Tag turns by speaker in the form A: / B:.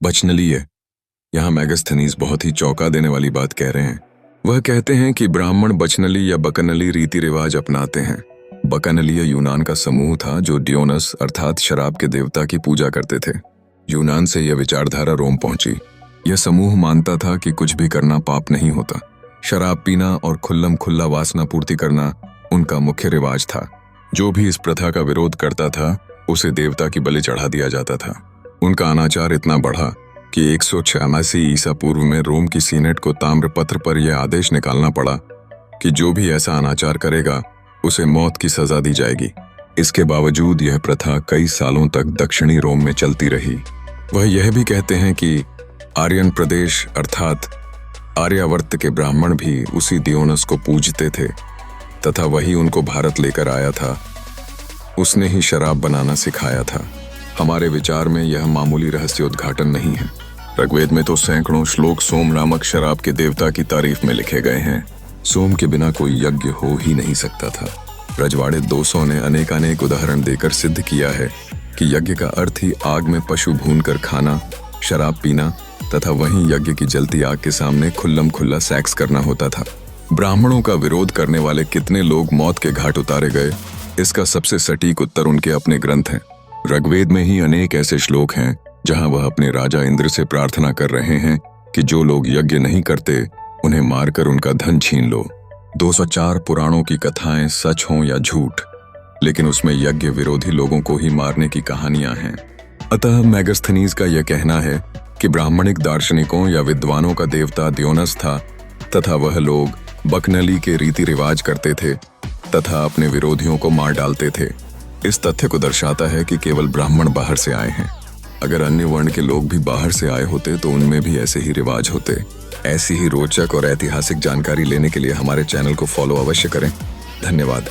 A: बचनलीय। यहाँ मैगस्थनीज बहुत ही चौंका देने वाली बात कह रहे हैं। वह कहते हैं कि ब्राह्मण बचनली या बकनली रीति रिवाज अपनाते हैं। बकनलीय यूनान का समूह था जो डियोनस अर्थात शराब के देवता की पूजा करते थे। यूनान से यह विचारधारा रोम पहुंची। यह समूह मानता था कि कुछ भी करना पाप नहीं होता। शराब पीना और खुल्लम खुल्ला वासना पूर्ति करना उनका मुख्य रिवाज था। जो भी इस प्रथा का विरोध करता था उसे देवता की बलि चढ़ा दिया जाता था। उनका अनाचार इतना बढ़ा कि 186 ईसा पूर्व में रोम की सीनेट को ताम्रपत्र पर यह आदेश निकालना पड़ा कि जो भी ऐसा अनाचार करेगा उसे मौत की सजा दी जाएगी। इसके बावजूद यह प्रथा कई सालों तक दक्षिणी रोम में चलती रही। वह यह भी कहते हैं कि आर्यन प्रदेश अर्थात आर्यावर्त के ब्राह्मण भी उसी दियोनस को पूजते थे तथा वही उनको भारत लेकर आया था। उसने ही शराब बनाना सिखाया था। हमारे विचार में यह मामूली रहस्योद्घाटन नहीं है। ऋग्वेद में तो सैकड़ों श्लोक सोम नामक शराब के देवता की तारीफ में लिखे गए हैं। सोम के बिना कोई यज्ञ हो ही नहीं सकता था। रजवाड़े 200 ने अनेकानेक उदाहरण देकर सिद्ध किया है कि यज्ञ का अर्थ ही आग में पशु भूनकर खाना, शराब पीना तथा वहीं यज्ञ की जलती आग के सामने खुल्लम खुल्ला सेक्स करना होता था। ब्राह्मणों का विरोध करने वाले कितने लोग मौत के घाट उतारे गए, इसका सबसे सटीक उत्तर उनके अपने ग्रंथ हैं। ऋग्वेद में ही अनेक ऐसे श्लोक हैं जहां वह अपने राजा इंद्र से प्रार्थना कर रहे हैं कि जो लोग यज्ञ नहीं करते उन्हें मारकर उनका धन छीन लो। 204 पुराणों की कथाएं सच हों या झूठ, लेकिन उसमें यज्ञ विरोधी लोगों को ही मारने की कहानियां हैं। अतः मैगस्थनीज का यह कहना है कि ब्राह्मणिक दार्शनिकों या विद्वानों का देवता दियोनस था तथा वह लोग बकनली के रीति रिवाज करते थे तथा अपने विरोधियों को मार डालते थे। इस तथ्य को दर्शाता है कि केवल ब्राह्मण बाहर से आए हैं। अगर अन्य वर्ण के लोग भी बाहर से आए होते तो उनमें भी ऐसे ही रिवाज होते। ऐसी ही रोचक और ऐतिहासिक जानकारी लेने के लिए हमारे चैनल को फॉलो अवश्य करें। धन्यवाद।